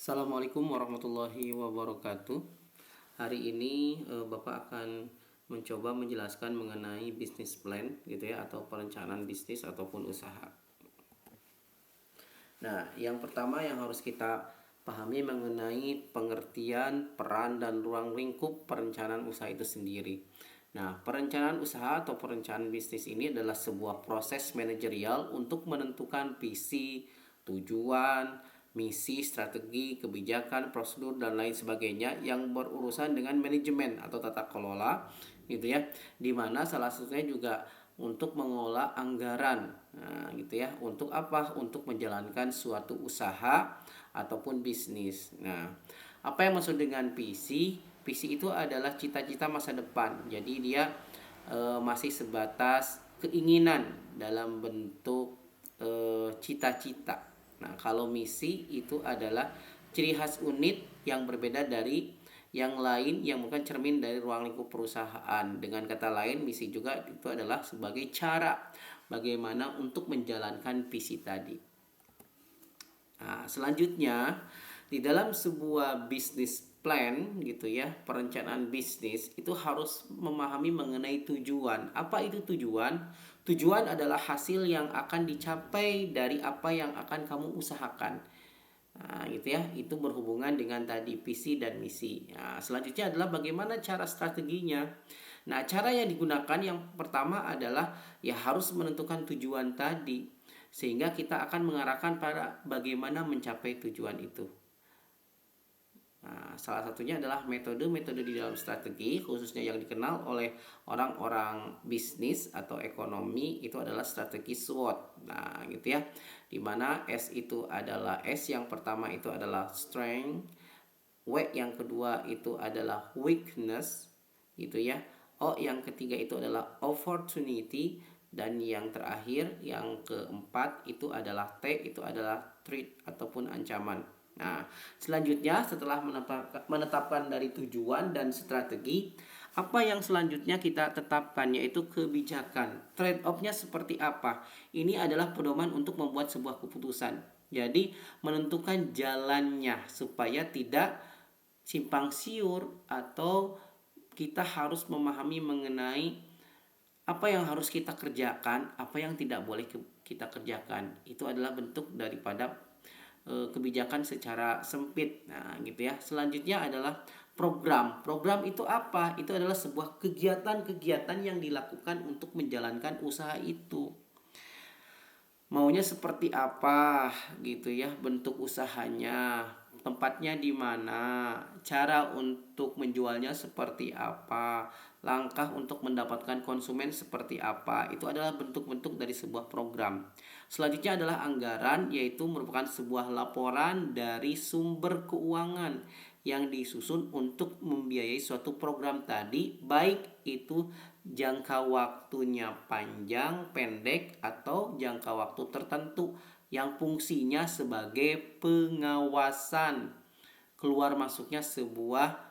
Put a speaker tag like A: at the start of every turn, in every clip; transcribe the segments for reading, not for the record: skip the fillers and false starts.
A: Assalamualaikum warahmatullahi wabarakatuh. Hari ini Bapak akan mencoba menjelaskan mengenai bisnis plan gitu ya, atau perencanaan bisnis ataupun usaha. Nah, yang pertama yang harus kita pahami mengenai pengertian, peran, dan ruang lingkup perencanaan usaha itu sendiri. Nah, perencanaan usaha atau perencanaan bisnis ini adalah sebuah proses manajerial untuk menentukan visi, tujuan, misi, strategi, kebijakan, prosedur, dan lain sebagainya yang berurusan dengan manajemen atau tata kelola gitu ya. Dimana salah satunya juga untuk mengelola anggaran. Nah, gitu ya. Untuk apa? Untuk menjalankan suatu usaha ataupun bisnis. Nah, apa yang maksud dengan visi? Visi itu adalah cita-cita masa depan. Jadi dia masih sebatas keinginan dalam bentuk cita-cita. Nah, kalau misi itu adalah ciri khas unit yang berbeda dari yang lain yang bukan cermin dari ruang lingkup perusahaan. Dengan kata lain, misi juga itu adalah sebagai cara bagaimana untuk menjalankan visi tadi. Nah, selanjutnya di dalam sebuah bisnis plan gitu ya, perencanaan bisnis itu harus memahami mengenai tujuan. Apa itu tujuan? Tujuan adalah hasil yang akan dicapai dari apa yang akan kamu usahakan. Nah, gitu ya, itu berhubungan dengan tadi visi dan misi. Nah, selanjutnya adalah bagaimana cara strateginya. Nah, cara yang digunakan yang pertama adalah ya harus menentukan tujuan tadi, sehingga kita akan mengarahkan pada bagaimana mencapai tujuan itu. Nah, salah satunya adalah metode-metode di dalam strategi, khususnya yang dikenal oleh orang-orang bisnis atau ekonomi, itu adalah strategi SWOT. Nah, gitu ya. Dimana S itu adalah S yang pertama itu adalah strength, W yang kedua itu adalah weakness, gitu ya. O yang ketiga itu adalah opportunity, dan yang terakhir yang keempat itu adalah T, itu adalah threat ataupun ancaman. Nah, selanjutnya setelah menetapkan dari tujuan dan strategi, apa yang selanjutnya kita tetapkan yaitu kebijakan. Trade off-nya seperti apa? Ini adalah pedoman untuk membuat sebuah keputusan. Jadi, menentukan jalannya supaya tidak simpang siur, atau kita harus memahami mengenai apa yang harus kita kerjakan, apa yang tidak boleh kita kerjakan. Itu adalah bentuk daripada kebijakan secara sempit. Nah, gitu ya. Selanjutnya adalah program. Program itu apa? Itu adalah sebuah kegiatan-kegiatan yang dilakukan untuk menjalankan usaha itu. Maunya seperti apa gitu ya, bentuk usahanya, tempatnya di mana, cara untuk menjualnya seperti apa, langkah untuk mendapatkan konsumen seperti apa. Itu adalah bentuk-bentuk dari sebuah program. Selanjutnya adalah anggaran, yaitu merupakan sebuah laporan dari sumber keuangan yang disusun untuk membiayai suatu program tadi, baik itu jangka waktunya panjang, pendek, atau jangka waktu tertentu yang fungsinya sebagai pengawasan keluar masuknya sebuah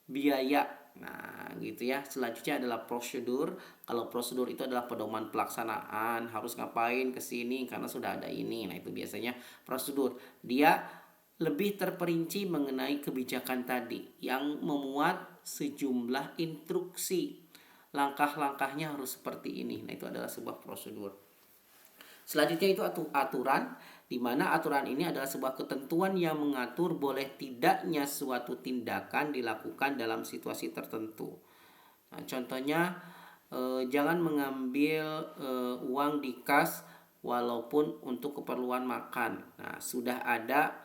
A: biaya. Nah, gitu ya. Selanjutnya adalah prosedur. Kalau prosedur itu adalah pedoman pelaksanaan, harus ngapain ke sini karena sudah ada ini. Nah, itu biasanya prosedur. Dia lebih terperinci mengenai kebijakan tadi yang memuat sejumlah instruksi. Langkah-langkahnya harus seperti ini. Nah, itu adalah sebuah prosedur. Selanjutnya itu aturan, di mana aturan ini adalah sebuah ketentuan yang mengatur boleh tidaknya suatu tindakan dilakukan dalam situasi tertentu. Nah, contohnya jangan mengambil uang di kas walaupun untuk keperluan makan. Nah, sudah ada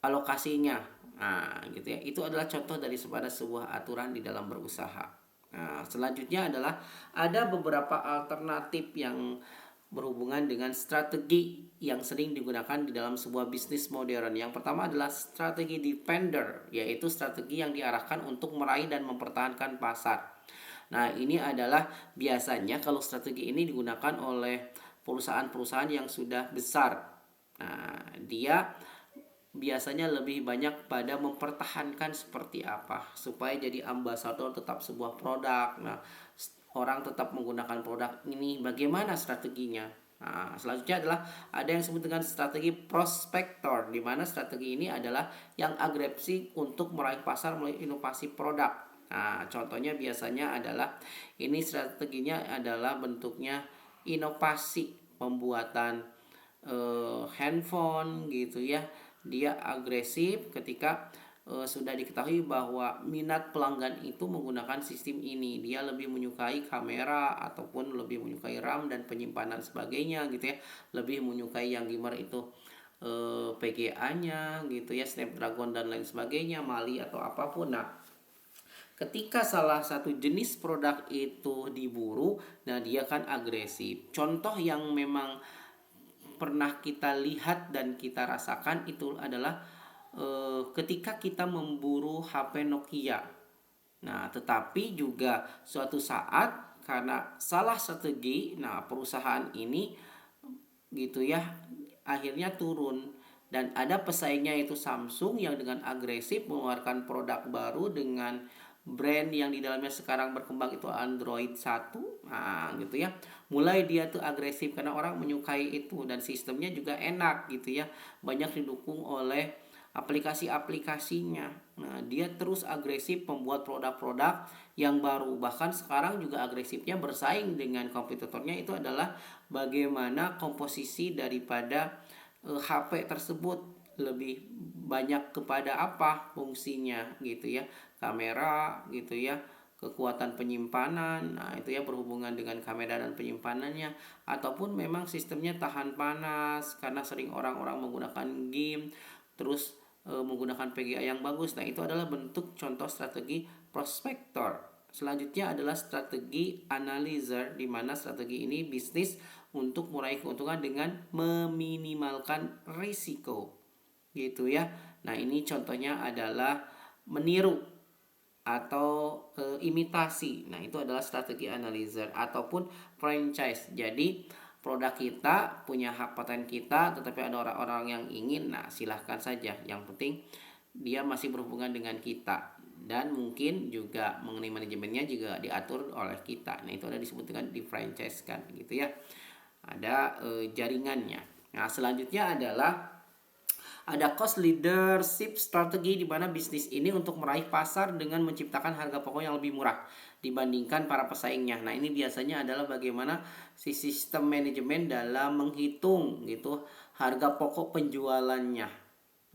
A: alokasinya. Nah, gitu ya. Itu adalah contoh dari sebuah aturan di dalam berusaha. Nah, selanjutnya adalah ada beberapa alternatif yang berhubungan dengan strategi yang sering digunakan di dalam sebuah bisnis modern. Yang pertama adalah strategi defender, yaitu strategi yang diarahkan untuk meraih dan mempertahankan pasar. Nah, ini adalah biasanya kalau strategi ini digunakan oleh perusahaan-perusahaan yang sudah besar. Nah, dia biasanya lebih banyak pada mempertahankan seperti apa supaya jadi ambasador tetap sebuah produk. Nah, orang tetap menggunakan produk ini, bagaimana strateginya? Nah, selanjutnya adalah ada yang disebut dengan strategi prospektor, di mana strategi ini adalah yang agresif untuk meraih pasar melalui inovasi produk. Nah, contohnya biasanya adalah ini strateginya adalah bentuknya inovasi pembuatan handphone gitu ya. Dia agresif ketika sudah diketahui bahwa minat pelanggan itu menggunakan sistem ini. Dia lebih menyukai kamera ataupun lebih menyukai RAM dan penyimpanan sebagainya gitu ya. Lebih menyukai yang gamer itu PGA-nya gitu ya, Snapdragon dan lain sebagainya, Mali atau apapun. Nah, ketika salah satu jenis produk itu diburu, nah dia kan agresif. Contoh yang memang pernah kita lihat dan kita rasakan itu adalah ketika kita memburu HP Nokia. Nah, tetapi juga suatu saat karena salah strategi, nah perusahaan ini gitu ya akhirnya turun dan ada pesaingnya itu Samsung yang dengan agresif mengeluarkan produk baru dengan brand yang di dalamnya sekarang berkembang itu Android 1. Nah gitu ya, mulai dia tuh agresif karena orang menyukai itu dan sistemnya juga enak gitu ya, banyak didukung oleh aplikasi-aplikasinya. Nah, dia terus agresif membuat produk-produk yang baru. Bahkan sekarang juga agresifnya bersaing dengan kompetitornya itu adalah bagaimana komposisi daripada HP tersebut lebih banyak kepada apa fungsinya gitu ya, kamera gitu ya, kekuatan penyimpanan. Nah itu ya berhubungan dengan kamera dan penyimpanannya, ataupun memang sistemnya tahan panas karena sering orang-orang menggunakan game terus menggunakan PGA yang bagus. Nah itu adalah bentuk contoh strategi prospektor. Selanjutnya adalah strategi analyzer, di mana strategi ini bisnis untuk meraih keuntungan dengan meminimalkan risiko. Gitu ya. Nah, ini contohnya adalah meniru atau imitasi. Nah, itu adalah strategi analyzer ataupun franchise. Jadi, produk kita punya hak paten kita, tetapi ada orang-orang yang ingin, nah silahkan saja. Yang penting dia masih berhubungan dengan kita dan mungkin juga mengenai manajemennya juga diatur oleh kita. Nah, itu ada disebut dengan di franchise kan gitu ya. Ada jaringannya. Nah, selanjutnya adalah ada cost leadership strategi, di mana bisnis ini untuk meraih pasar dengan menciptakan harga pokok yang lebih murah dibandingkan para pesaingnya. Nah, ini biasanya adalah bagaimana si sistem manajemen dalam menghitung gitu harga pokok penjualannya.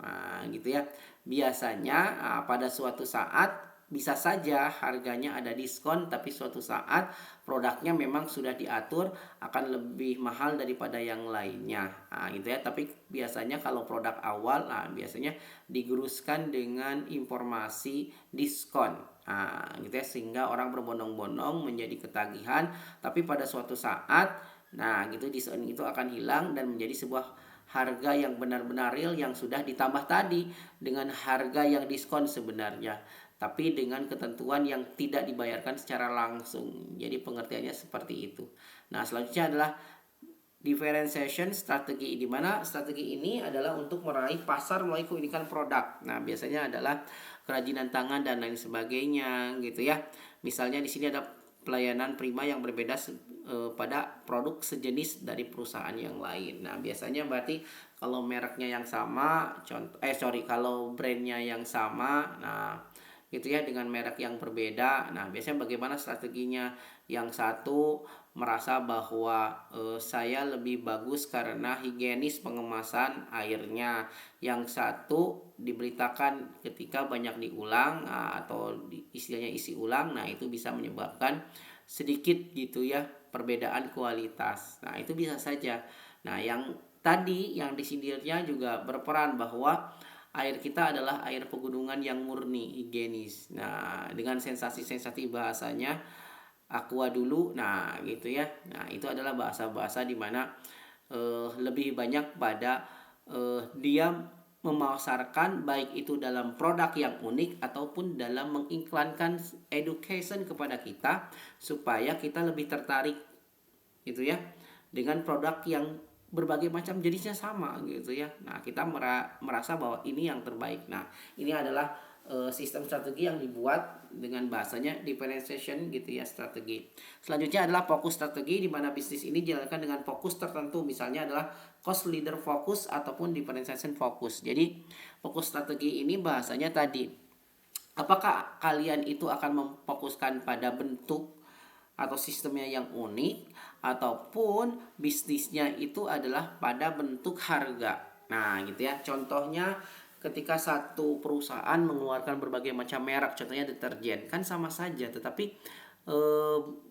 A: Nah, gitu ya. Biasanya pada suatu saat bisa saja harganya ada diskon, tapi suatu saat produknya memang sudah diatur akan lebih mahal daripada yang lainnya. Nah, gitu ya. Tapi biasanya kalau produk awal, nah biasanya digeruskan dengan informasi diskon. Nah, gitu ya, sehingga orang berbondong-bondong menjadi ketagihan, tapi pada suatu saat nah gitu diskon itu akan hilang dan menjadi sebuah harga yang benar-benar real yang sudah ditambah tadi dengan harga yang diskon sebenarnya, tapi dengan ketentuan yang tidak dibayarkan secara langsung. Jadi pengertiannya seperti itu. Nah, selanjutnya adalah differentiation strategi, di mana strategi ini adalah untuk meraih pasar melalui keunikan produk. Nah, biasanya adalah kerajinan tangan dan lain sebagainya gitu ya. Misalnya di sini ada pelayanan prima yang berbeda pada produk sejenis dari perusahaan yang lain. Nah, biasanya berarti kalau mereknya yang sama, kalau brandnya yang sama, nah gitu ya, dengan merek yang berbeda. Nah, biasanya bagaimana strateginya? Yang satu merasa bahwa saya lebih bagus karena higienis pengemasan airnya. Yang satu diberitakan ketika banyak diulang atau istilahnya isi ulang. Nah, itu bisa menyebabkan sedikit gitu ya perbedaan kualitas. Nah, itu bisa saja. Nah, yang tadi yang disindirnya juga berperan bahwa air kita adalah air pegunungan yang murni, higienis. Nah, dengan sensasi-sensasi bahasanya aqua dulu. Nah, gitu ya. Nah, itu adalah bahasa-bahasa di mana lebih banyak pada dia memasarkan baik itu dalam produk yang unik ataupun dalam mengiklankan education kepada kita supaya kita lebih tertarik gitu ya dengan produk yang berbagai macam jenisnya sama gitu ya. Nah, kita merasa bahwa ini yang terbaik. Nah, ini adalah sistem strategi yang dibuat dengan bahasanya differentiation gitu ya, strategi. Selanjutnya adalah fokus strategi, di mana bisnis ini dijalankan dengan fokus tertentu, misalnya adalah cost leader focus ataupun differentiation focus. Jadi fokus strategi ini bahasanya tadi, apakah kalian itu akan memfokuskan pada bentuk atau sistemnya yang unik, ataupun bisnisnya itu adalah pada bentuk harga. Nah gitu ya, contohnya ketika satu perusahaan mengeluarkan berbagai macam merek, contohnya deterjen, kan sama saja, tetapi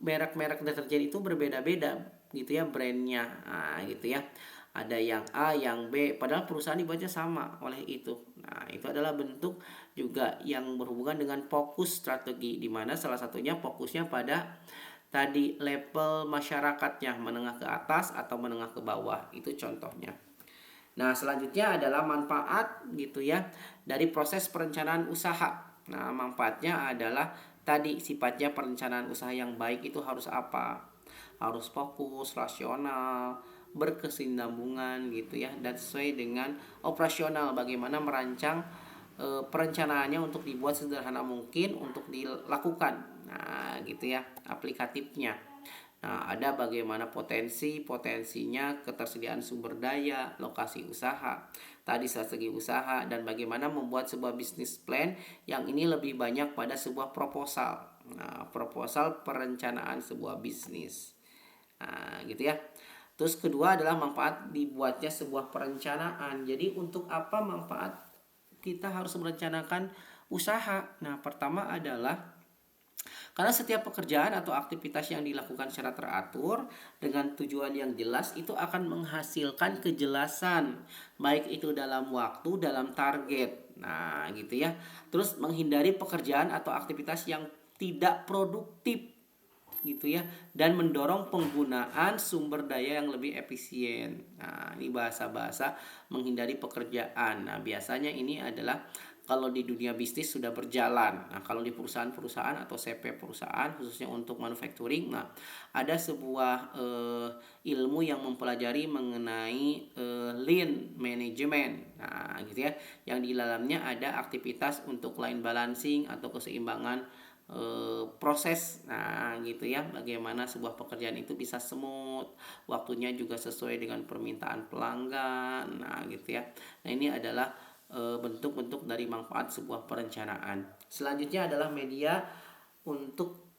A: merek-merek deterjen itu berbeda-beda gitu ya brandnya. Nah gitu ya, ada yang A, yang B, padahal perusahaan dibuatnya sama oleh itu. Nah itu adalah bentuk juga yang berhubungan dengan fokus strategi, di mana salah satunya fokusnya pada tadi level masyarakatnya, menengah ke atas atau menengah ke bawah, itu contohnya. Nah, selanjutnya adalah manfaat gitu ya dari proses perencanaan usaha. Nah, manfaatnya adalah tadi sifatnya perencanaan usaha yang baik itu harus apa? Harus fokus, rasional, berkesinambungan gitu ya, dan sesuai dengan operasional, bagaimana merancang perencanaannya untuk dibuat sederhana mungkin untuk dilakukan. Nah, gitu ya aplikatifnya. Nah, ada bagaimana potensinya, ketersediaan sumber daya, lokasi usaha, tadi strategi usaha, dan bagaimana membuat sebuah bisnis plan yang ini lebih banyak pada sebuah proposal. Nah, proposal perencanaan sebuah bisnis. Nah, gitu ya. Terus kedua adalah manfaat dibuatnya sebuah perencanaan. Jadi untuk apa manfaat kita harus merencanakan usaha? Nah, pertama adalah karena setiap pekerjaan atau aktivitas yang dilakukan secara teratur dengan tujuan yang jelas itu akan menghasilkan kejelasan, baik itu dalam waktu, dalam target. Nah, gitu ya. Terus menghindari pekerjaan atau aktivitas yang tidak produktif gitu ya, dan mendorong penggunaan sumber daya yang lebih efisien. Nah, ini bahasa-bahasa menghindari pekerjaan. Nah, biasanya ini adalah kalau di dunia bisnis sudah berjalan. Nah, kalau di perusahaan-perusahaan atau CP perusahaan khususnya untuk manufacturing, nah ada sebuah ilmu yang mempelajari mengenai lean management. Nah, gitu ya. Yang di dalamnya ada aktivitas untuk line balancing atau keseimbangan proses. Nah gitu ya, bagaimana sebuah pekerjaan itu bisa smooth, waktunya juga sesuai dengan permintaan pelanggan. Nah gitu ya, nah ini adalah bentuk-bentuk dari manfaat sebuah perencanaan. Selanjutnya adalah media untuk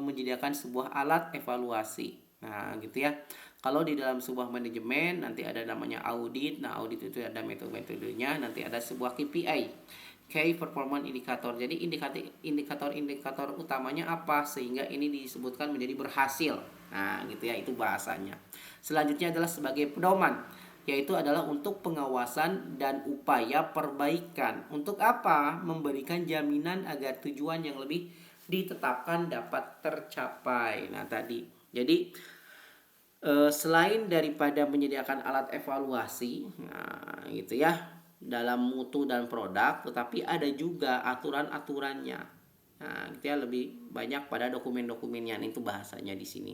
A: menyediakan sebuah alat evaluasi. Nah gitu ya, kalau di dalam sebuah manajemen nanti ada namanya audit. Nah audit itu ada metode-metodenya, nanti ada sebuah KPI, Key Performance Indicator. Jadi indikator-indikator utamanya apa sehingga ini disebutkan menjadi berhasil. Nah, gitu ya, itu bahasanya. Selanjutnya adalah sebagai pedoman, yaitu adalah untuk pengawasan dan upaya perbaikan. Untuk apa? Memberikan jaminan agar tujuan yang lebih ditetapkan dapat tercapai. Nah, tadi. Jadi selain daripada menyediakan alat evaluasi, nah gitu ya, dalam mutu dan produk, tetapi ada juga aturan-aturannya. Nah, gitu ya, lebih banyak pada dokumen-dokumennya. Itu bahasanya di sini.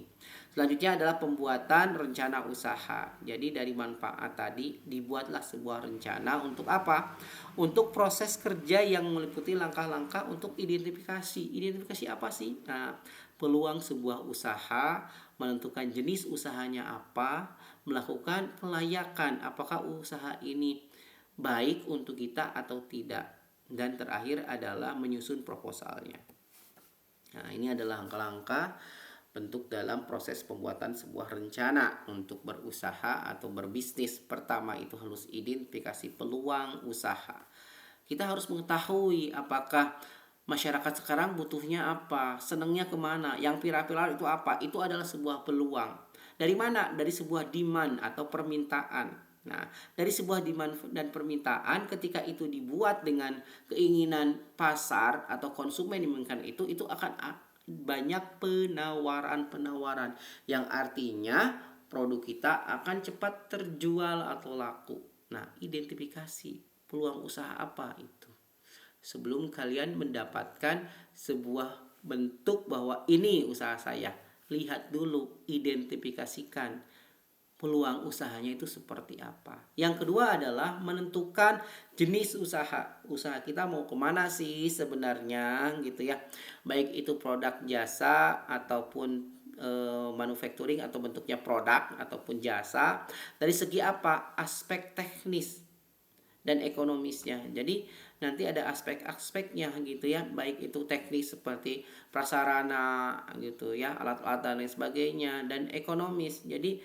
A: Selanjutnya adalah pembuatan rencana usaha. Jadi dari manfaat tadi dibuatlah sebuah rencana untuk apa? Untuk proses kerja yang meliputi langkah-langkah untuk identifikasi. Identifikasi apa sih? Nah, peluang sebuah usaha, menentukan jenis usahanya apa, melakukan pelayakan apakah usaha ini baik untuk kita atau tidak, dan terakhir adalah menyusun proposalnya. Nah, ini adalah langkah-langkah bentuk dalam proses pembuatan sebuah rencana untuk berusaha atau berbisnis. Pertama itu harus identifikasi peluang usaha. Kita harus mengetahui apakah masyarakat sekarang butuhnya apa, senangnya kemana, yang viral-viral itu apa. Itu adalah sebuah peluang. Dari mana? Dari sebuah demand atau permintaan. Nah, dari sebuah demand dan permintaan, ketika itu dibuat dengan keinginan pasar atau konsumen yang menginginkan itu akan banyak penawaran-penawaran yang artinya produk kita akan cepat terjual atau laku. Nah, identifikasi peluang usaha apa itu. Sebelum kalian mendapatkan sebuah bentuk bahwa ini usaha saya, lihat dulu, identifikasikan peluang usahanya itu seperti apa. Yang kedua adalah menentukan jenis usaha. Usaha kita mau kemana sih sebenarnya gitu ya. Baik itu produk jasa ataupun manufacturing atau bentuknya produk ataupun jasa. Dari segi apa? Aspek teknis dan ekonomisnya. Jadi nanti ada aspek-aspeknya gitu ya, baik itu teknis seperti prasarana gitu ya, alat-alat dan lain sebagainya, dan ekonomis. Jadi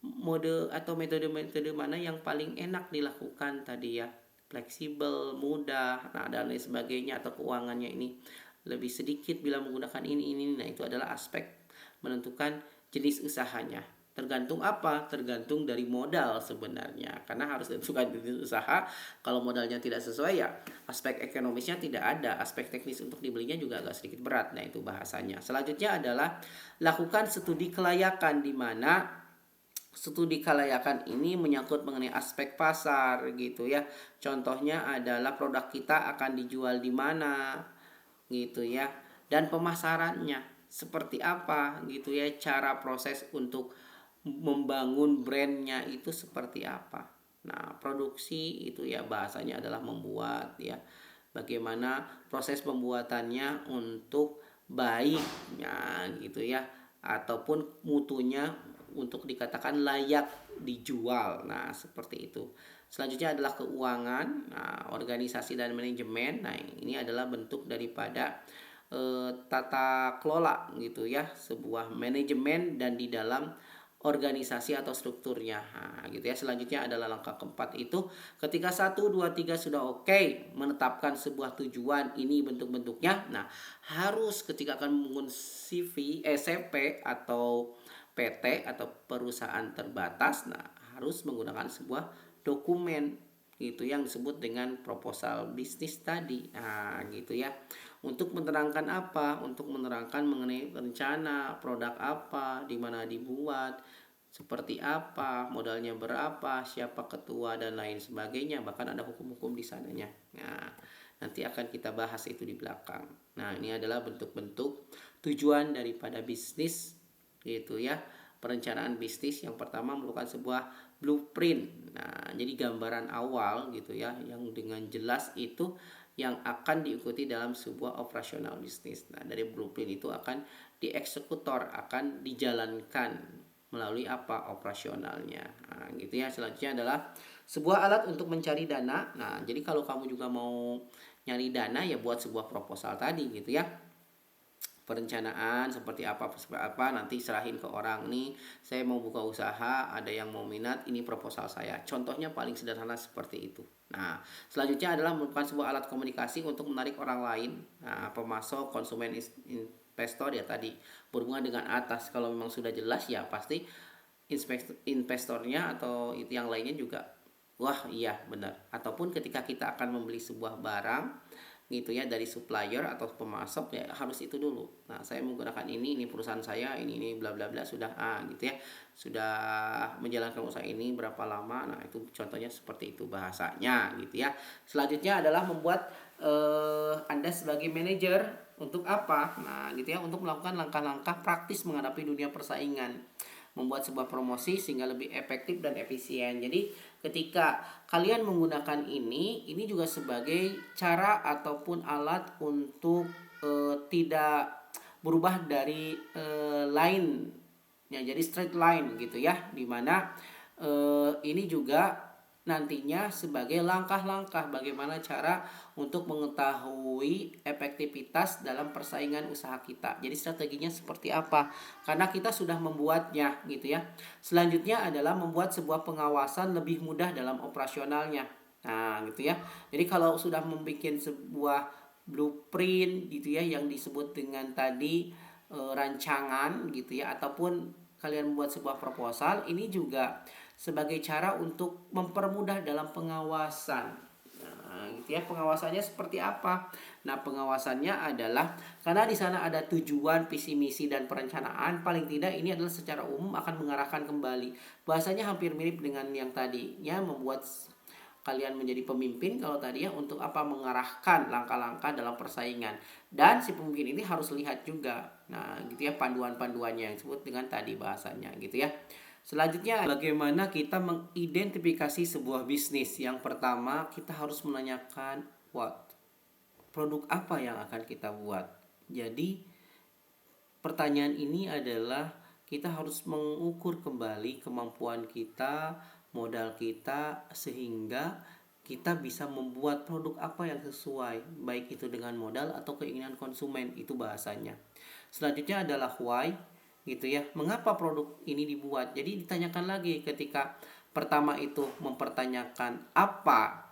A: mode atau metode-metode mana yang paling enak dilakukan tadi ya, fleksibel, mudah, nah dan lain sebagainya, atau keuangannya ini lebih sedikit bila menggunakan ini. Nah itu adalah aspek menentukan jenis usahanya. Tergantung apa? Tergantung dari modal sebenarnya. Karena harus ditentukan jenis usaha. Kalau modalnya tidak sesuai ya aspek ekonomisnya tidak ada. Aspek teknis untuk dibelinya juga agak sedikit berat. Nah itu bahasanya. Selanjutnya adalah lakukan studi kelayakan, di mana studi kelayakan ini menyangkut mengenai aspek pasar gitu ya. Contohnya adalah produk kita akan dijual di mana gitu ya. Dan pemasarannya seperti apa gitu ya. Cara proses untuk membangun brandnya itu seperti apa. Nah, produksi itu ya bahasanya adalah membuat ya. Bagaimana proses pembuatannya untuk baiknya gitu ya, ataupun mutunya untuk dikatakan layak dijual. Nah, seperti itu. Selanjutnya adalah keuangan, nah, organisasi dan manajemen. Nah, ini adalah bentuk daripada tata kelola gitu ya, sebuah manajemen dan di dalam organisasi atau strukturnya. Nah, gitu ya. Selanjutnya adalah langkah keempat itu ketika 1, 2, 3 sudah oke, menetapkan sebuah tujuan, ini bentuk-bentuknya. Nah, harus ketika akan membangun CV atau PT atau perusahaan terbatas, nah harus menggunakan sebuah dokumen gitu yang disebut dengan proposal bisnis tadi. Nah, gitu ya. Untuk menerangkan apa? Untuk menerangkan mengenai rencana produk apa, di mana dibuat, seperti apa, modalnya berapa, siapa ketua dan lain sebagainya. Bahkan ada hukum-hukum di sananya. Nah, nanti akan kita bahas itu di belakang. Nah, ini adalah bentuk-bentuk tujuan daripada bisnis gitu ya. Perencanaan bisnis yang pertama merupakan sebuah blueprint. Nah, jadi gambaran awal gitu ya, yang dengan jelas itu yang akan diikuti dalam sebuah operasional bisnis. Nah, dari blueprint itu akan dieksekutor, akan dijalankan melalui apa? Operasionalnya. Nah, gitu ya. Selanjutnya adalah sebuah alat untuk mencari dana. Nah, jadi kalau kamu juga mau nyari dana ya buat sebuah proposal tadi gitu ya. Perencanaan seperti apa nanti serahin ke orang nih, saya mau buka usaha, ada yang mau minat, ini proposal saya. Contohnya paling sederhana seperti itu. Nah, selanjutnya adalah merupakan sebuah alat komunikasi untuk menarik orang lain. Nah, pemasok, konsumen, investor ya tadi berhubungan dengan atas. Kalau memang sudah jelas ya pasti investornya atau itu yang lainnya juga wah iya benar. Ataupun ketika kita akan membeli sebuah barang gitu ya dari supplier atau pemasok ya harus itu dulu. Nah, saya menggunakan ini perusahaan saya, ini bla bla bla sudah gitu ya. Sudah menjalankan usaha ini berapa lama. Nah, itu contohnya seperti itu bahasanya gitu ya. Selanjutnya adalah membuat Anda sebagai manajer untuk apa? Nah, gitu ya, untuk melakukan langkah-langkah praktis menghadapi dunia persaingan. Membuat sebuah promosi sehingga lebih efektif dan efisien. Jadi ketika kalian menggunakan ini juga sebagai cara ataupun alat untuk tidak berubah dari line ya, jadi straight line gitu ya, dimana ini juga nantinya sebagai langkah-langkah bagaimana cara untuk mengetahui efektivitas dalam persaingan usaha kita. Jadi strateginya seperti apa? Karena kita sudah membuatnya gitu ya. Selanjutnya adalah membuat sebuah pengawasan lebih mudah dalam operasionalnya. Nah, gitu ya. Jadi kalau sudah membuat sebuah blueprint gitu ya yang disebut dengan tadi rancangan gitu ya, ataupun kalian membuat sebuah proposal, ini juga sebagai cara untuk mempermudah dalam pengawasan. Nah, gitu ya, pengawasannya seperti apa? Nah, pengawasannya adalah karena di sana ada tujuan, visi misi dan perencanaan, paling tidak ini adalah secara umum akan mengarahkan kembali. Bahasanya hampir mirip dengan yang tadinya membuat kalian menjadi pemimpin, kalau tadi ya untuk apa? Mengarahkan langkah-langkah dalam persaingan. Dan si pemimpin ini harus lihat juga. Nah, gitu ya, panduan-panduannya yang disebut dengan tadi bahasanya gitu ya. Selanjutnya, bagaimana kita mengidentifikasi sebuah bisnis? Yang pertama, kita harus menanyakan what, produk apa yang akan kita buat. Jadi pertanyaan ini adalah kita harus mengukur kembali kemampuan kita, modal kita, sehingga kita bisa membuat produk apa yang sesuai, baik itu dengan modal atau keinginan konsumen, itu bahasanya. Selanjutnya adalah why, gitu ya, mengapa produk ini dibuat. Jadi ditanyakan lagi ketika pertama itu mempertanyakan apa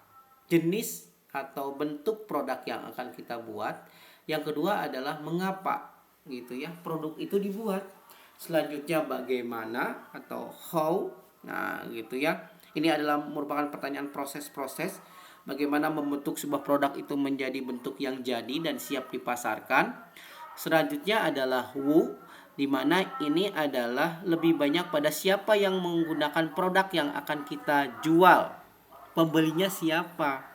A: jenis atau bentuk produk yang akan kita buat. Yang kedua adalah mengapa, gitu ya, produk itu dibuat. Selanjutnya bagaimana atau how. Nah, gitu ya. Ini adalah merupakan pertanyaan proses-proses bagaimana membentuk sebuah produk itu menjadi bentuk yang jadi dan siap dipasarkan. Selanjutnya adalah who, di mana ini adalah lebih banyak pada siapa yang menggunakan produk yang akan kita jual. Pembelinya siapa?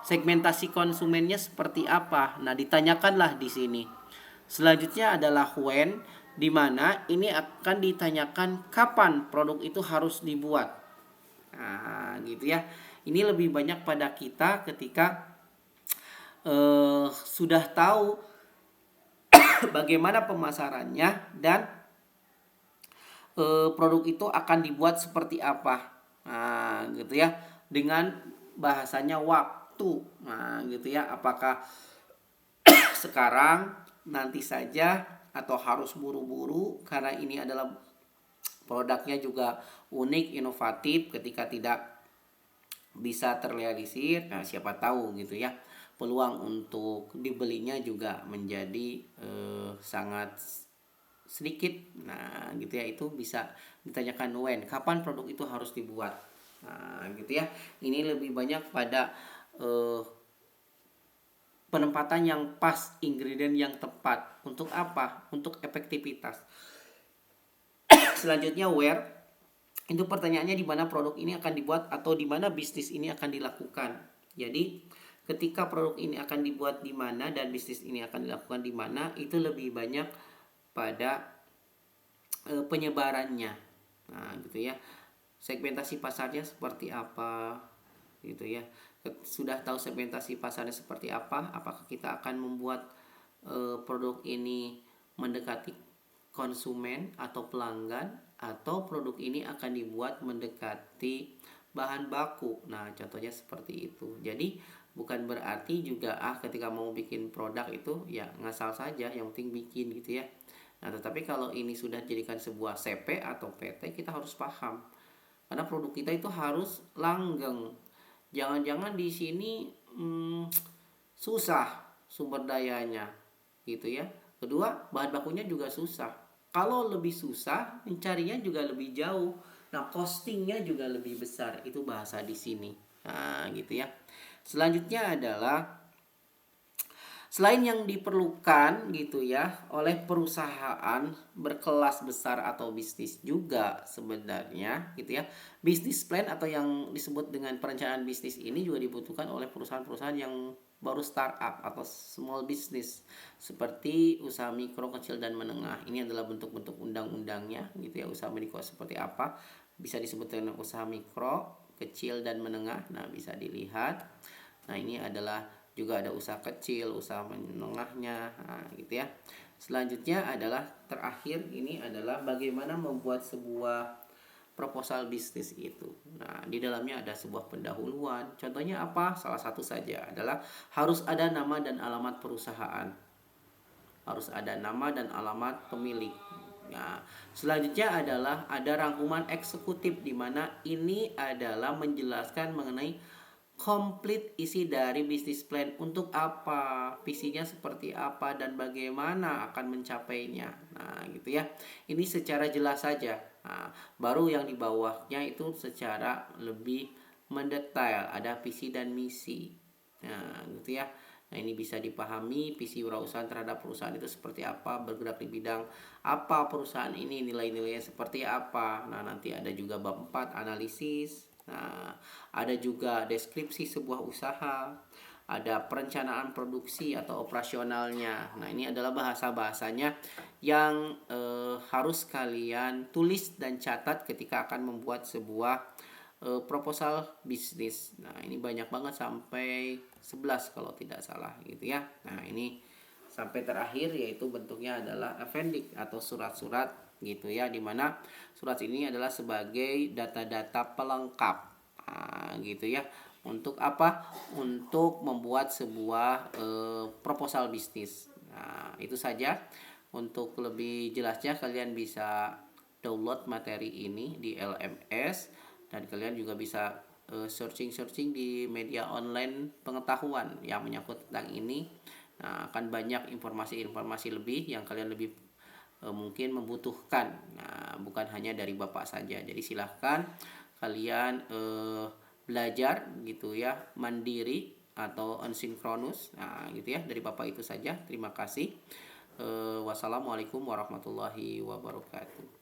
A: Segmentasi konsumennya seperti apa? Nah, ditanyakanlah di sini. Selanjutnya adalah when, di mana ini akan ditanyakan kapan produk itu harus dibuat. Nah, gitu ya. Ini lebih banyak pada kita ketika sudah tahu bagaimana pemasarannya dan produk itu akan dibuat seperti apa. Nah, gitu ya. Dengan bahasanya waktu. Nah, gitu ya. Apakah sekarang, nanti saja, atau harus buru-buru karena ini adalah produknya juga unik, inovatif, ketika tidak bisa terrealisir. Nah, siapa tahu gitu ya, peluang untuk dibelinya juga menjadi sangat sedikit. Nah, gitu ya, itu bisa ditanyakan when, kapan produk itu harus dibuat. Nah, gitu ya. Ini lebih banyak pada penempatan yang pas, ingredient yang tepat. Untuk apa? Untuk efektivitas. Selanjutnya where, itu pertanyaannya di mana produk ini akan dibuat atau di mana bisnis ini akan dilakukan. Jadi ketika produk ini akan dibuat di mana dan bisnis ini akan dilakukan di mana, itu lebih banyak pada penyebarannya. Nah, gitu ya. Segmentasi pasarnya seperti apa, gitu ya. Sudah tahu segmentasi pasarnya seperti apa, apakah kita akan membuat produk ini mendekati konsumen atau pelanggan, atau produk ini akan dibuat mendekati bahan baku. Nah, contohnya seperti itu. Jadi bukan berarti juga ketika mau bikin produk itu ya ngasal saja, yang penting bikin, gitu ya. Nah, tetapi kalau ini sudah dijadikan sebuah CP atau PT, kita harus paham karena produk kita itu harus langgeng. Jangan-jangan di sini susah sumber dayanya, gitu ya. Kedua, bahan bakunya juga susah. Kalau lebih susah, mencarinya juga lebih jauh. Nah, costingnya juga lebih besar. Itu bahasa di sini. Nah, gitu ya. Selanjutnya adalah selain yang diperlukan, gitu ya, oleh perusahaan berkelas besar atau bisnis juga sebenarnya, gitu ya. Bisnis plan atau yang disebut dengan perencanaan bisnis ini juga dibutuhkan oleh perusahaan-perusahaan yang baru startup atau small business, seperti usaha mikro, kecil dan menengah. Ini adalah bentuk-bentuk undang-undangnya, gitu ya. Usaha mikro seperti apa? Bisa disebut dengan usaha mikro, kecil dan menengah. Nah, bisa dilihat. Nah, ini adalah juga ada usaha kecil, usaha menengahnya, nah, gitu ya. Selanjutnya adalah terakhir, ini adalah bagaimana membuat sebuah proposal bisnis itu. Nah, di dalamnya ada sebuah pendahuluan. Contohnya apa? Salah satu saja adalah harus ada nama dan alamat perusahaan. Harus ada nama dan alamat pemilik. Nah, selanjutnya adalah ada rangkuman eksekutif, di mana ini adalah menjelaskan mengenai komplit isi dari bisnis plan, untuk apa, visinya seperti apa, dan bagaimana akan mencapainya. Nah, gitu ya. Ini secara jelas saja. Nah, baru yang di bawahnya itu secara lebih mendetail, ada visi dan misi. Nah, gitu ya. Nah, ini bisa dipahami visi wirausaha terhadap perusahaan itu seperti apa, bergerak di bidang apa perusahaan ini, nilai-nilainya seperti apa. Nah, nanti ada juga bab 4 analisis. Nah, ada juga deskripsi sebuah usaha, ada perencanaan produksi atau operasionalnya. Nah, ini adalah bahasa-bahasanya yang harus kalian tulis dan catat ketika akan membuat sebuah proposal bisnis. Nah, ini banyak banget sampai 11 kalau tidak salah gitu ya. Nah, ini sampai terakhir yaitu bentuknya adalah appendix atau surat-surat gitu ya, dimana surat ini adalah sebagai data-data pelengkap. Nah, gitu ya. Untuk apa? Untuk membuat sebuah proposal bisnis. Nah, itu saja. Untuk lebih jelasnya kalian bisa download materi ini di LMS, dan kalian juga bisa searching-searching di media online pengetahuan yang menyangkut tentang ini. Nah, akan banyak informasi-informasi lebih yang kalian lebih mungkin membutuhkan. Nah, bukan hanya dari Bapak saja. Jadi silahkan kalian belajar gitu ya, mandiri atau unsinkronus. Nah, gitu ya, dari Bapak itu saja. Terima kasih. Wassalamualaikum warahmatullahi wabarakatuh.